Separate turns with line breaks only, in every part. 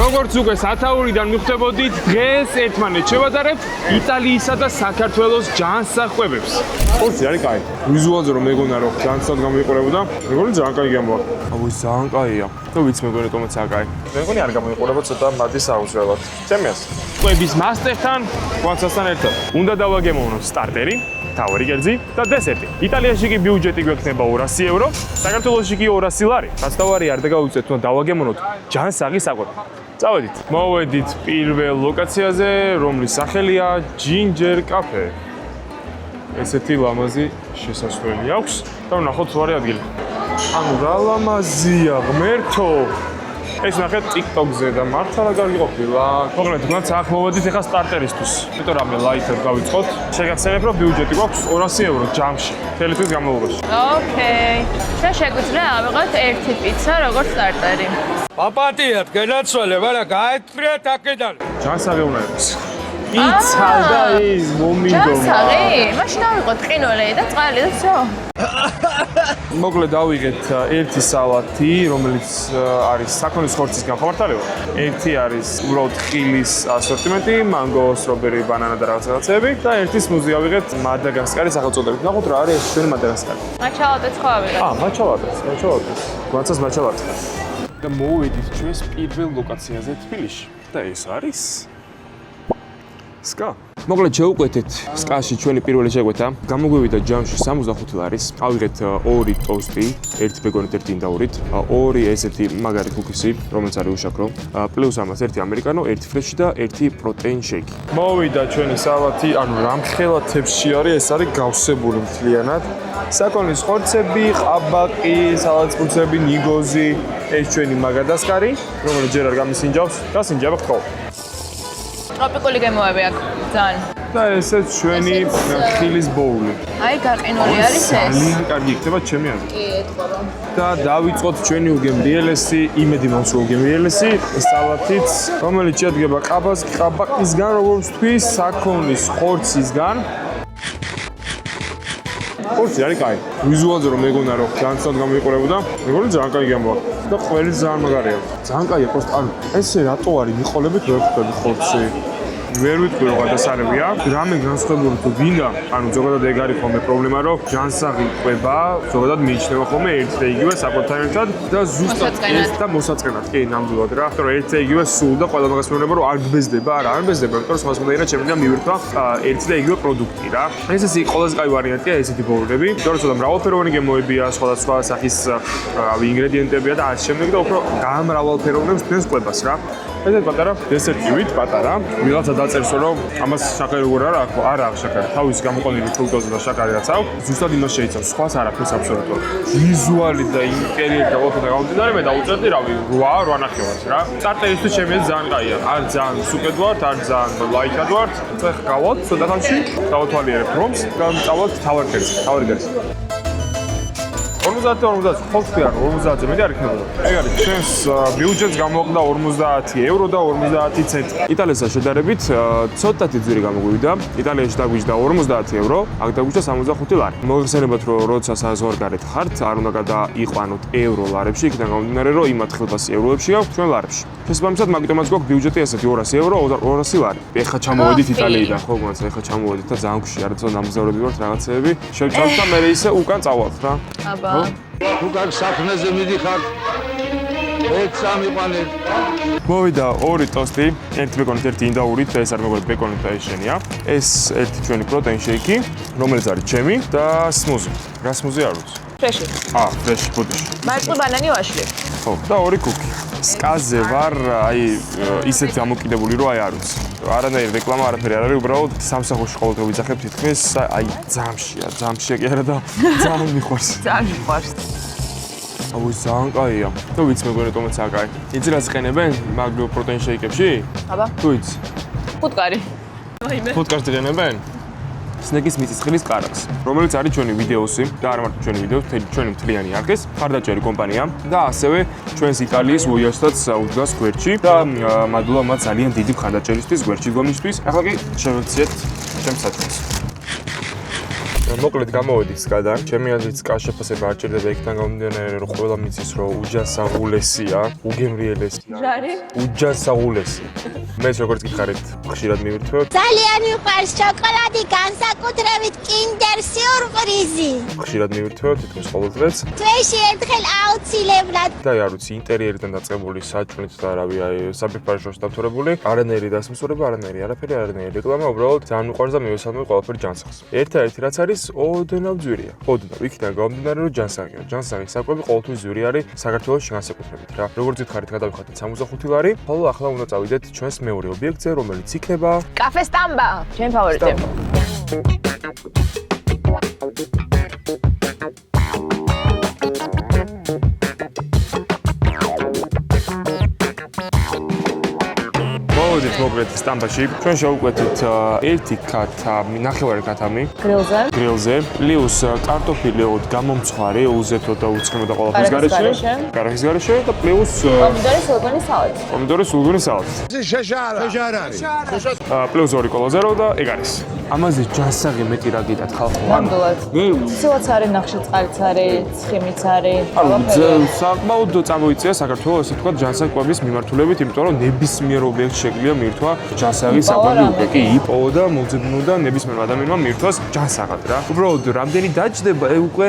როგორც უკვე სათაურიდან მიხვდებოდით, დღეს ერთმანეთს შევადარებთ იტალიისა და საქართველოს ჯანსაღყვებებს. ხორცი არის კაი. ვიზუალზე რომ მეგონა რომ ჯანსაღად გამოიყურებოდა, მეგონი ძალიან კაი გამოაქვს. აუ ძალიან კაია. და ვიცი მეგონი თომაც კაი. მეგონი არ გამოიყურება ცოტა მადის აუცილებლად. ჩემიას. ყვების მასტერთან, გვანცასთან ერთად. უნდა დავაგემოვნოთ სტარტერი. თავი კერძი და დესერტი. იტალიაში კი ბიუჯეტი გვექნება 200 ევრო, საქართველოში კი 200 ლარი. რაც თავი არ დაგავიწეთ, რომ დავაგემოვნოთ ჯანსაღი საკვები. წავედით. მოვედით პირველ ლოკაციაზე, რომლის სახელია Ginger Cafe. ესეთი ლამაზი შესასვლელი აქვს და ვნახოთ ვარი ადგილი. ანუ რა ლამაზია, ღმერთო. ეს ნახეთ TikTok-ზე და მართლა რა კარგი ყოფილა. მოკლედ, თქვენც აქ მოვედით ახლა სტარტერისთვის. იმიტომ რამე ლაითად გავიწყოთ. შეგახსენებ, რომ ბიუჯეტი გვაქვს 200 ევრო ჯამში. მთელი თვის განმავლობაში.
ოკეი. ჩვენ შეგვიძლია ავიღოთ ერთი პიცა, როგორც სტარტერი.
პაპატიათ, გენაცვალე, მაგრამ გაეთქვიათ აქედან.
ჯანსაღი უნდა იყოს. პიცა და ის მომინდო.
ჯანსაღი? მაშინ ავიღოთ ყინველი და წყალი და всё.
მოკლედ დავიღეთ ერთი სალათი, რომელიც არის საქონლის ხორცისგან ხმართალევა. ერთი არის უბრალოდ ხილის ასორტიმენტი, მანგო, სტრობერი, ბანანა და რაღაცები და ერთი სმუზი ავიღეთ მადაგასკარის სახელწოდებით. ნახოთ რა არის ჩვენი მადაგასკარი.
მაჩალატეც ხო ავიღეთ?
მაჩალატეც. გვაცას მაჩალატე. და მოვედით ჩვენს პირველ ლოკაციაზე თბილისში. და ეს არის სკა. მოკლედ შევუკვეთეთ სკაში ჩვენი პირველი შეკვეთა. გამოგვივიდა ჯამში 65 ლარის. ავიღეთ 2 ტოსტი, ერთი ბეკონით, ერთი ინდაურით, 2 ესეთი მაგარი კუკისი, რომელიც არის უშაქრო, პლუს ამას ერთი ამერიკანო, ერთი ფრეში და ერთი პროტეინ შეიკი. მოვიდა ჩვენი სალათი, ანუ რამხელა თებში არის, ეს არის გავსებული მთლიანად. საქონლის ხორცები, ყაბაყი, სალათის ფურცლები, ნიგოზი, ეს ჩვენი მაგადასკარი, რომელიც ჯერ არ გამისინჯავს და სინჯავ ხო.
ტროპიკული გემოები აქვს ძალიან.
და ესეც ჩვენი ხილის ბოული.
აი გაყინული არის ეს.
ძალიან კარგი იქნება ჩემი აზრით.
კი, ეთქობა.
და დავიწყოთ ჩვენი უგემრიელესი, იმედი მაქვს რომ უგემრიელესი სალათით, რომელიც შედგება ყაბაყისგან, როგორც თქვის, საქონლის ხორცისგან. ხორცი არის კაი. ვიზუალზე რომ მეგონა რომ ჯანსაღად გამოიყურებოდა, მეგონი ძალიან კაი გამოაქვს. და ყველი ძალიან მაგარია. ძალიან კაია პოსტ. ანუ ესე რატო არის მიყოლებით ვერ ხვდები ხორცი? ვერ ვიტყვი რომ გადასარევია. რამე განსხვავებული თუ გინდა, ანუ ზოგადად ეგ არის ხოლმე პრობლემა, რომ ჯანსაღი ყვება, ზოგადად მიიჩნევა ხოლმე ერთ და იგივე საკუთარ ერთად და ზუსტად ეს და მოსაწყენად. კი, ნამდვილად რა. იმიტომ რომ ერთ და იგივე სულ და ყველა მაგას მეუბნება რომ არ გბეზდება, არ გბეზდება, იმიტომ რომ სხვადასხვანაირად შემიძლია მივირთვა ერთ და იგივე პროდუქტი რა. ეს ის ყველაზე კაი ვარიანტია ესეთი ბოულები. იმიტომ რომ ცოტა მრავალფეროვანი გემოებია, სხვადასხვა სახის ინგრედიენტებია და ასე შემდეგ და უფრო გამრავალფეროვნებს თქვენს ყვებას რა. ესეთ პატარა დესერტივით პატარა, ვიღაცა დაწერს რომ ამას შაქარი როგორ არ აქვს, არ აქვს შაქარი. თავის გამოყენილი ფრუქტოზა და შაქარი რაც აქვს, ზუსტად იმას შეიცავს, სხვას არ აქვს აბსოლუტურად. ვიზუალი და ინტერიერი და ყველაფერთან გამომდინარე, მე დავუწერდი რავი 8.5 რა. სტარტერისთვის ჩემი ძალიან კაია. არ ძალიან სუკედ ვართ, არ ძალიან ლაიქად ვართ. ეხლა გავალთ ცოტა ხანში, დავათვალიერებ რომს და წავალთ თავარ კერძზე. 50-50 ხალხი არ 50-ზე მეტი არ იქნებოდა. ეგ არის ჩვენს ბიუჯეტს გამოაყდა 50 ევრო და 50 ცენტი. იტალიაში შედარებით ცოტათი ძვირი გამოგვივიდა. იტალიაში დაგვიჯდა 50 ევრო, აქ დაგვიჯდა 65 ლარი. მოიხსენებათ რომ როცა საზღვარგარეთ ხართ, არ უნდა გადაიყვანოთ ევრო ლარებში, იქიდან გამომდინარე რომ იმათ ხელფასი ევროებში გაქვთ, ჩვენ ლარებში. შესაბამისად, მაგიტომაც გვაქვს ბიუჯეტი ესეთი 200 ევრო, 200 ლარი. ეხლა ჩამოვედით იტალიიდან, ხო გონცა, ეხლა ჩამოვედით და ძალიან გვში არა ცოტა ნამგზავრები ვართ რაღაცეები. შევჭამთ და მე ისე უკან წავალთ რა.
აბა.
თუ გარ საქმეზე მიდიხარ, ერთ სამიყვანეთ.
მოვიდა 2 ტოსტი, ერთი ბეკონით, ერთი ინდაურით და ეს არ მეგონი ბეკონით და ეს შენია. ეს ერთი ჩვენი პროტეინ შეიკი, რომელიც არის ჩემი და სმუზი. რა სმუზი არ ვიცი.
ფრეში.
ფრეში ბუდიში.
მარწყვი ბანანი ვაშლი.
ხო, და 2 კუკი. სკაზე ვარ, აი ისეთი ამოკიდებული რომ აი არ ვიცი. არანაირი რეკლამა არაფერი არ არის, უბრალოდ სამსახურში ყოველდღე ვიძახებ თითქმის, აი ძამშია კი არა და ძალიან მიყვარს.
ძალიან მიყვარს.
აუ ძალიან კაია. თუ ვიცი მეგონი თომაც აკაი. იცი რას იყენებენ მაგ პროტეინ შეიკებში?
აბა.
თუ იცი.
ფუტკარი.
ფუტკარს იყენებენ? სნეკის მიწისყრის კარაქს, რომელიც არის ჩვენი ვიდეოსი და არა მარტო ჩვენი ვიდეოსი, ჩვენი მთლიანი არქეს, ხარდაჭერი კომპანია და ასევე ჩვენს იტალიის უიასტაც უდგას გვერდში და მადლობა მათ ძალიან დიდი ხარდაჭერისთვის, გვერდში დგომისთვის. ახლა კი შევექციეთ ჩემს საქმეს. მოკლედ გამოვედი სკადან. ჩემი აზრით სკას შეფასება არ ჭირდება იქიდან გამომდინარე, რომ ყველა მიცის, რომ უჯანსაღულესია, უგემრიელესია.
რა არის?
უჯანსაღულესი. მეც როგორც გითხარით, ხშირად მივირთვევ.
ძალიან მიყვარს შოკოლადი, განსაკუთრებით Kinder Surprise.
ხშირად მივირთვევ თითქმის ყოველ დღეს.
თვეში ერთხელ აუცილებლად.
და არ ვიცი, ინტერიერიდან დაწყებული საჭმლით და რავი, აი საფერფაშოს დამთავრებული, არანაირი დასმსურება, არანაირი არაფერი, არანაირი რეკლამა, უბრალოდ ძალიან მიყვარს და მივესალმე ყველაფერი ჯანსაღს. ერთადერთი რაც არის, ოდნავ ძვირია. ოდნავ იქიდან გამომდინარე, რომ ჯანსაღია. ჯანსაღის საკვები ყოველთვის ძვირი არის საქართველოს განსაკუთრებით რა. როგორც გითხარით, გადავიხადეთ 65 ლარი, ხოლო ახლა უნდა წავიდეთ ჩვენს მეორე ობიექტზე, რომელიც იქნება
კაფე სტამბა. ჩემი ფავორიტი.
მოვიდეთ მოკლედ სტამბაში. ჩვენ შევუკვეთით ერთი კათა, ნახევარი კათამი გრილზე, პლუს კარტოფილი გამომცხვარი, უზეთო და უცხიმო და ყველაფრის გარეშე. კარაქის გარეშე და პლუს
პომიდორის სულგონის სალატი.
პომიდორის სულგონის სალატი. პლუს 2 კოლოზერო და ეგ არის. ამაზე ჯანსაღი მეტი რა გიტათ ხალხო.
ნამდვილად. სულაც არის, ნახშირწყალიც არის, ცხიმიც არის, ყველაფერი.
საკმაოდ წამოიწია საქართველოს ესე თქვა ჯანსაღების მიმართულებით, იმიტომ რომ ნებისმიერ ობიექტს შეგვიძლია მირთვა ჯანსაღი საკვები უკვე კი იპოვო და მოძებნო და ნებისმიერ ადამიანმა მირთვას ჯანსაღად რა. უბრალოდ რამდენი დაჯდება უკვე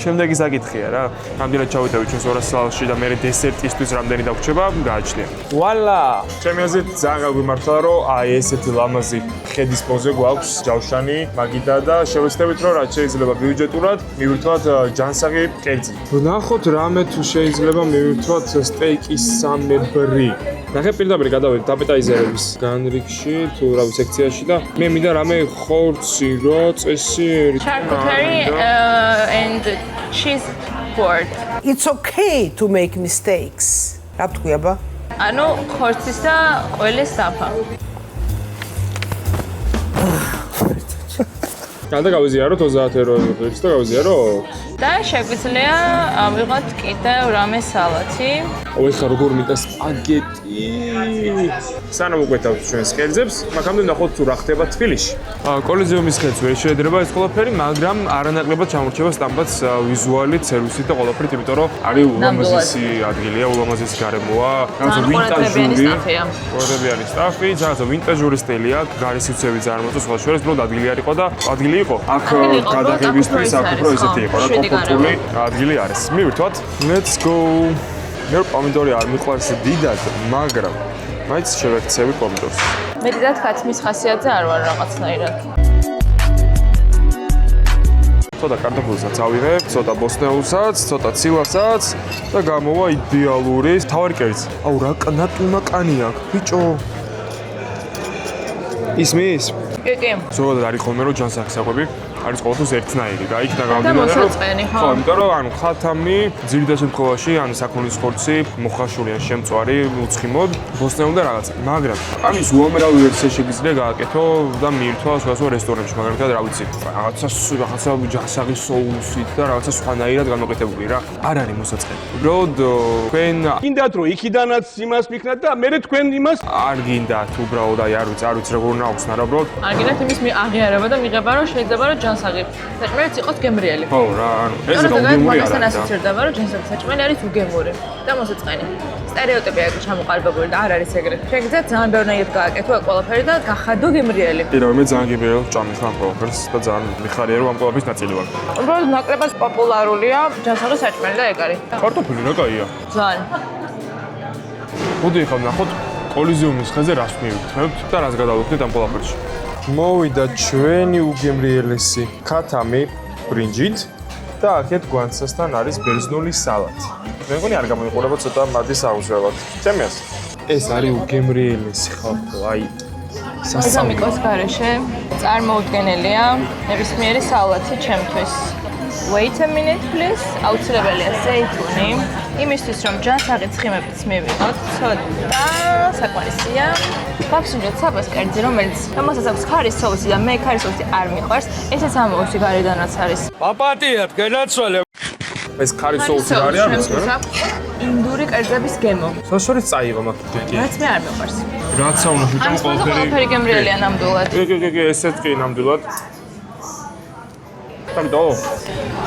შემდეგი საკითხია რა. რამდენად ჩავიტევი ჩვენს 200 სალში და მე დესერტისთვის რამდენი დაგვრჩება, გააჩნია. ვალა! ჩემი აზრით ძალიან გაგვიმართლა რომ აი ესეთი ლამაზი ხედის პოზე გვაქვს ჯავშანი, მაგიდა და შევეცდებით რომ რაც შეიძლება ბიუჯეტურად მივირთვათ ჯანსაღი კერძი. ვნახოთ რამე თუ შეიძლება მივირთვათ სტეიკის სამებრი. ნახე პირდაპირ გადავედი აპეტაიზერების განრიგში თუ რავი სექციაში და მე მინდა რამე ხორცი რო წესი
Charcuterie and cheese board.
It's okay to make mistakes. რა თქვი აბა?
ანუ ხორცის და ყველის საფა.
და გავიზიაროთ 30 ევროების და გავიზიაროთ.
და შეგვიძლია ავიღოთ კიდევ რამე სალათი.
ეხლა როგორ მინდა სპაგეტი. სანამ უკვეთავთ ჩვენს კერძებს, მაგამდე ნახოთ თუ რა ხდება თბილისში. კოლიზიუმის ხელს ვერ შეედრება ეს ყველაფერი, მაგრამ არანაკლებად ჩამორჩება სტამბაც ვიზუალით, სერვისით და ყველაფრით, იმიტომ რომ არის ულამაზესი ადგილია, ულამაზესი გარემოა, რაღაცა ვინტაჟური ყურებიანი სტაფი, რაღაცა ვინტაჟური სტილი აქვს, გარის სივრცეები ძალიან მოწონს, სხვა შორის უბრალოდ ადგილი არ იყო და ადგილი იყო. აქ გადაღებისთვის აქ უფრო ისეთი იყო რა, კომფორტული ადგილი არის. მივირთვათ. Let's go. მე პომიდორი არ მიყვარს დიდად, მაგრამ მაინც შევექცევი პომიდორს.
მე დიდად ქათმის ხასიათზე არ ვარ რაღაცნაირად.
ცოტა კარტოფილსაც ავიღებ, ცოტა ბოსტნეულსაც, ცოტა ცილასაც და გამოვა იდეალური თავარი კერძი. აუ რა კანატუნა კანი აქვს, ბიჭო. ისმის?
კი.
ზოგადად არის ხოლმე რომ ჯანსაღი საკვები არის ყოველთვის ერთნაირი და იქ და
და მოსაწყენი, ხო?
ხო, იმიტომ რომ ანუ ხათამი ძირითად შემთხვევაში ანუ საქონლის ხორცი მოხაშული ან შემწვარი უცხიმოდ ბოსტნეულ და რაღაცა. მაგრამ ამის უამრავი ვერსია შეგვიძლია გააკეთო და მიირთვა სხვადასხვა რესტორნებში, მაგალითად რა ვიცი, რაღაცა ჯანსაღი соусით და რაღაცა სხვანაირად განმოკეთებული რა. არ არის მოსაწყენი. უბრალოდ თქვენ
გინდათ რომ იქიდანაც იმას მიქნათ და მე თქვენ იმას
არ გინდათ უბრალოდ აი არ ვიცი როგორ უნდა აუხსნა რა უბრალოდ
არ გინდათ იმის აღიარება და მიღება რომ შეიძლება რომ ჯანსაღი საჭმელიც იყოს გემრიელი.
ხო რა, ანუ ეს
გემრიელი არ არის. ასოცირდება რომ ჯანსაღი საჭმელი არის უგემური და მოსაწყენი. სტერეოტიპი აქვს ჩამოყალიბებული და არ არის ეგრე. შეგიძლიათ ძალიან ბევრნაირად გააკეთო ეს ყველაფერი და გახადო გემრიელი.
კი რა, მე ძალიან გემრიელს ჭამის ამ ყველაფერს და ძალიან მიხარია რომ ამ ყველაფრის ნაწილი ვარ.
უბრალოდ ნაკლებად პოპულარულია ჯანსაღი საჭმელი და ეგ არის.
კარტოფილი რა კაია.
ძალიან.
მოდი ახლა ნახოთ კოლიზიუმის ხეზე რას მივიქნებთ და რას გადავიქნით ამ ყველაფერში. მოვიდა ჩვენი უგემრიელესი ქათამი ბრინჯით და აქეთ გვანცასთან არის ბერძნული სალატი. მე მგონი არ გამოიყურება ცოტა მადის აუზელად. ჩემი აზრით. ეს არის უგემრიელესი ხალხო, აი
მეზამიკოს გარეშე წარმოუდგენელია ნებისმიერი სალათი ჩემთვის. Wait a minute please. აუცილებელია ზეითუნი. იმისთვის რომ ჯანსაღი ცხიმებიც მივიღოთ, ცოტა საკმარისია. გავსინჯოთ საბას კერძი, რომელიც რომელსაც აქვს ქარის соуსი და მე ქარის соуსი არ მიყვარს. ესეც ამოუსი გარედანაც არის.
პაპატიებ, გენაცვალე.
ეს ქარის соуსი რა არის?
ინდური კერძების გემო.
საშორით წაიღო მაგ კი.
რაც მე არ მიყვარს.
რაცა უნდა შევჭამ
ყველაფერი გემრიელია ნამდვილად.
კი, ესეც კი ნამდვილად. ტაკიტო?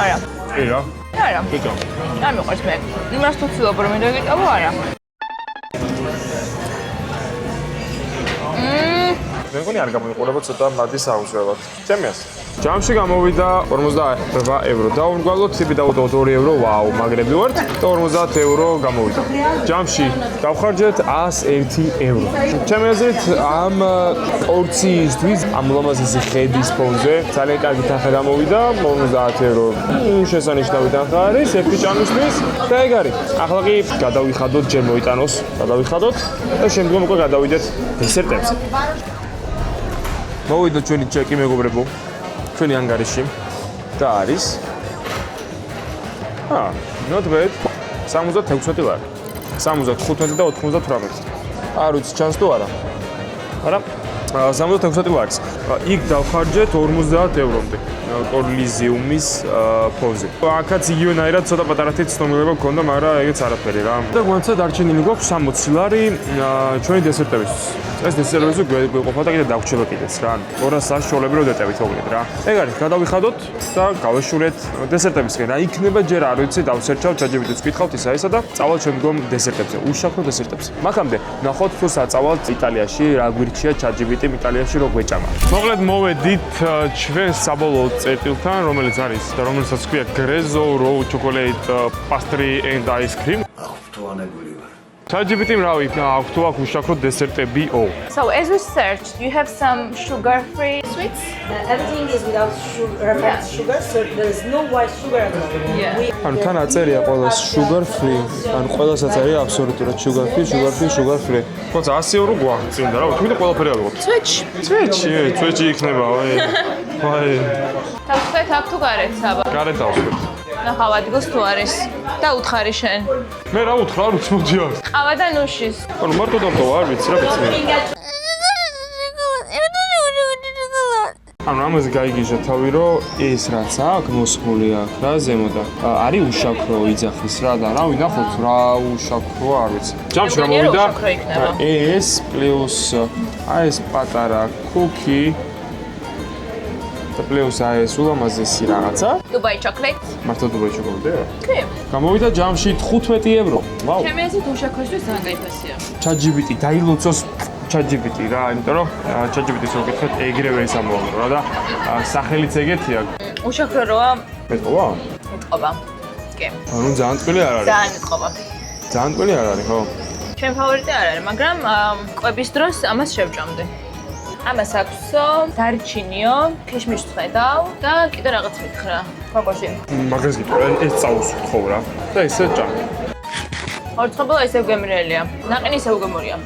არა.
კი რა.
არა.
ბიჭო.
არ მიყვარს მე. იმას თუ ცდილობ რომ მიდაგიტოვო, არა.
მე მგონი არ გამოიყურება ცოტა მადი საუზრელად. ჩემიას. ჯამში გამოვიდა 48 ევრო. დაუმრგვალოთ, ტიპი დავუდოთ 2 ევრო. ვაუ, მაგრები ვართ. და 50 ევრო გამოვიდა. ჯამში დავხარჯეთ 101 ევრო. ჩემი აზრით ამ პორციისთვის ამ ლამაზესი ხედის ფონზე ძალიან კარგი თანხა გამოვიდა 50 ევრო. შესანიშნავი თანხა არის ერთი ჭამისთვის და ეგ არის. ახლა კი გადავიხადოთ, ჯერ მოიტანოს, გადავიხადოთ და შემდგომ უკვე გადავიდეთ დესერტებზე. მოვიდა ჩვენი ჩეკი მეგობრებო, ჩვენი ანგარიში და არის not bad 76 ლარი 75 და 98 არ ვიცი ჩანს თუ არა მაგრამ 76 ლარი იქ დავხარჯეთ 50 ევრომდე კოლიზიუმის ფონზე აქაც იგივენაირად ცოტა პატარათი ცნობილება გქონდა მაგრამ ეგეც არაფერი რა და გვანცა დარჩენილი გვაქვს 60 ლარი ჩვენი დესერტებისთვის ეს დესერტები გვეყოფა და კიდე დაგვრჩება კიდეც რა 200 საშუალები რომ დეტევით მოკლედ რა ეგ არის გადავიხადოთ და გავეშურეთ დესერტებისკენ რა იქნება ჯერ არ ვიცი დავსერჩავ ChatGPT-ს ვკითხავთ ისა ესა და წავალ შემდგომ დესერტებზე უშაქრო დესერტებზე მაგამდე ნახოთ თუ საწავალთ იტალიაში რა გვირჩია ChatGPT-მ იტალიაში რო გვეჭამა მოკლედ მოვედით ჩვენ საბოლოო წერტილთან რომელიც არის და რომელსაც ქვია Grezzo Raw Chocolate Pastry and Ice Cream
აღფრთოვანებული ვარ
ChatGPT-მ რავი აქვს თუ აქვს უშაქრო დესერტებიო
So as we searched, you have some sugar-free sweets?
Everything is without sugar, so there is no white sugar at all.
Yeah.
ანუ თან აწერია ყველას sugar free, ანუ ყველას აწერია აბსოლუტურად sugar free. თუმცა 100 ევრო გვაღწევდა რა, თუმცა ყველაფერი ავიღოთ. Switch იქნება, ვაი.
თავსვეთ აქ თუ გარეთ საბა.
გარეთ დავსვეთ.
ნახავ ადგილს თუ არის და უთხარი შენ.
მე რა უთხრა, არ ვიცი მოდი არ.
ყავა და ნუშის.
ანუ მარტო დავტოვა, არ ვიცი რა ვიცი. ანუ ამაზე გაიგიჟა თავი რომ ეს რაც აქვს მოსხმული აქ რა ზემოდან არის უშაქრო იძახის რა და რა ვინახოთ რა უშაქრო არ ვიცი ჯამში გამოვიდა ეს პლუს ეს პატარა კუკი და პლუს ეს ულამაზესი რაღაცა
Dubai chocolate.
მართლა დუბაი შოკოლადია
კი.
გამოვიდა ჯამში 15 ევრო ვაუ
ჩემი აზრით უშაქროსთვის ძალიან გაიფასია.
ChatGPT დაილოცოს ChatGPT რა, იმიტომ რომ ChatGPT-ს რო გითხეთ, ეგრევე ის ამბობს რა და სახელიც ეგეთია.
უშაქრო როა
მეტყობა?
მეტყობა. კი.
ანუ ძალიან ტკბილი არ არის.
ძალიან მეტყობა.
ძალიან ტკბილი არ არის, ხო?
ჩემი ფავორიტი არ არის, მაგრამ კვების დროს ამას შევჭამდი. ამას აქვსო, დარჩინიო, ქიშმიშს ხედავ და კიდე რაღაც მითხრა. ქოქოში.
მაგას გიტყვი, ეს წაუს ვთხოვ რა. და ესე ჭამდი.
ორცხობილო ისევ გემრიელია. ნაყინი ისევ გემურია.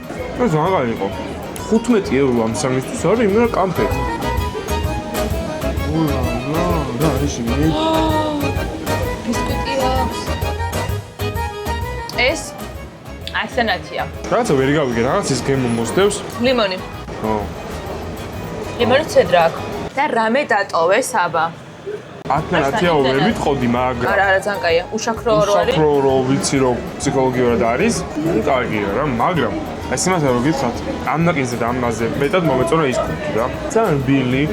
ეს მაგარი იყო. 15 ევრო ამ სამისთვის არის იმენა კამფე. ულა, რა არის იმენი?
ბისკვიტია. ეს ასენათია.
რაღაცა ვერ გავიგე, რაღაც ის გემო მოსდევს.
ლიმონი.
ხო.
ლიმონი ცედრა აქვს. და რამე დატოვე საბა.
ათანათიაო ვერ ვიტყოდი, მაგრამ
არა, ძალიან კაია. უშაქრო რო არის.
უშაქრო რო ვიცი რომ ფსიქოლოგიურად არის, კარგია რა, მაგრამ ეს იმასაც რომ გითხრათ, ამ ნაკინზე და ამაზე მეტად მომეწონა ის კუქი რა. ძალიან ბილი,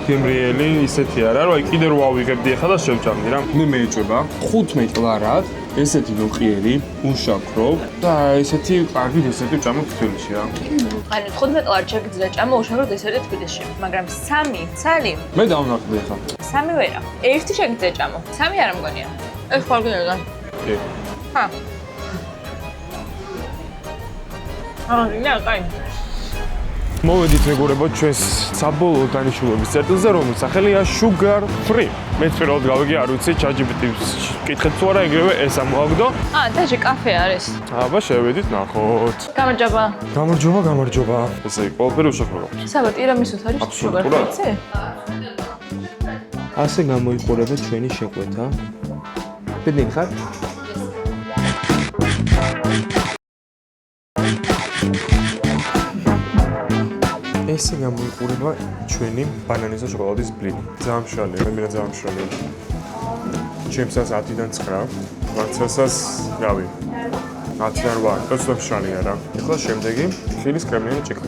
გემრიელი, ისეთი არა, რომ აი კიდე რო ავიღებდი ახლა და შევჭამდი რა. მე მეეჭვება 15 ლარად, ესეთი ნოყიერი, უშაქრო და ესეთი კარგი დესერტი ვჭამო თბილისში რა.
ანუ 15 ლარი შეგიძლია ჭამო უშაქრო დესერტი თბილისში, მაგრამ 3 ცალი
მე დავნახდი ახლა.
3 ვერა. ერთი შეგიძლია ჭამო. 3 არ მგონია. ეს ხალგინოდა.
კი.
ხა. არა, კაი.
მოვედით მეგობრებო ჩვენს საბოლოო დანიშნულების წერტილზე, რომელიც სახელია sugar free. მე პირველად გავიგე, არ ვიცი, ChatGPT-ს კითხეთ თუ არა, ეგრევე ეს ამოაგდო.
დაჟე კაფე არის.
აბა შევედით ნახოთ.
გამარჯობა.
გამარჯობა. ესე იგი, ყველაფერი უშაქრო გაქვთ.
საბა ტირამისუს არის sugar
აბსოლუტურად.
free-ზე?
ასე გამოიყურება ჩვენი შეკვეთა. ბედნიერი ხარ? ესე გამოიყურება ჩვენი ბანანის და შოკოლადის ბლინი. ძალიან მშრალია, მე მინდა ძალიან მშრალია. ჩემსაც 10-დან 9, ვაცასას რავი. 10-დან 8, τόσο მშრალია რა. ახლა შემდეგი ხილის კრემლიანი ჭიქა.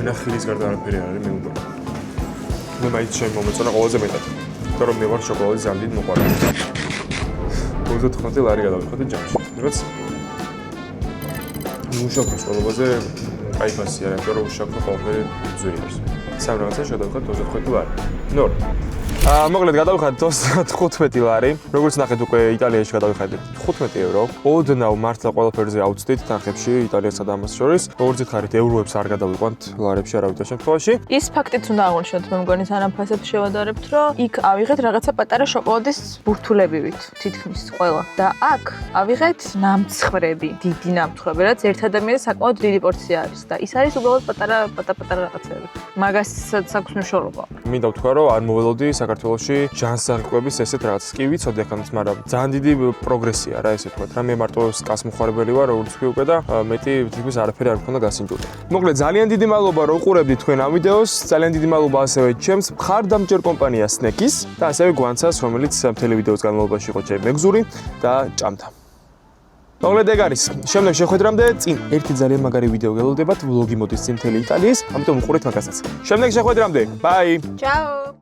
ნახილის გარდა არაფერი არ არის მე უნდა. მე მაინც შემომეწონა ყველაზე მეტად. იმიტომ რომ მე ვარ შოკოლადის ძალიან დიდი მოყვარული. 35 ლარი გადავიხადე ჯამში. რაღაც უშაქრო სკოლაზე კაიფასი არა, იმიტომ რომ უშაქრო ყველაფერი ძვირი არის. სამ რაღაცა შედავხად 35 ლარი. ნუ მოკლედ გადავიხადეთ 15 ლარი. როგორც ნახეთ უკვე იტალიაში გადავიხადეთ 15 евро. ოდნავ მართლა ყველაფერზე ავწდით თანხებში იტალიასა და ამას შორის. როგორც იხარით ევროებს არ გადავიყვანთ დოლარებში არავითარ შემთხვევაში.
ის ფაქტიც უნდა აღვნიშნოთ, მე მგონი სანამ ფასებს შევადარებთ, რომ იქ ავიღეთ რაღაცა პატარა შოკოლადის ბურთულებივით, თითქმის ყველა. და აქ ავიღეთ ნამცხრები, დიდი ნამცხრები, რაც ერთ ადამიანს საკმაოდ დიდი პორცია არის და ის არის უბრალოდ პატარა რაღაცები. მაგასაც აქვს მნიშვნელობა.
მინდა ვთქვა, რომ არ მოველოდი საქართველოში ჯანსაღმკვების ესეთ რაღაცას. კი ვიცოდი ახანაც, მაგრამ ძალიან დიდი პროგრესია რა ესე ვთქვათ. რა მე მარტო სკას მოხარებელი ვარ, როგორც ვთქვი უკვე და მეტი თითქმის არაფერი არ მქონდა გასინჯული. მოკლედ ძალიან დიდი მადლობა რომ უყურებდით თქვენ ამ ვიდეოს. ძალიან დიდი მადლობა ასევე ჩემს მხარდამჭერ კომპანია Snack-ის და ასევე გვანცას, რომელიც მთელი ვიდეოს განმავლობაში იყო ჩემი მეგზური და ჭამდა. მოკლედ ეგ არის. შემდეგ შეხვედრამდე წინ ერთი ძალიან მაგარი ვიდეო გელოდებათ, ვლოგი მოდის წინ მთელი იტალიის, ამიტომ უყურეთ მაგასაც. შემდეგ შეხვედრამდე. ბაი.
Ciao.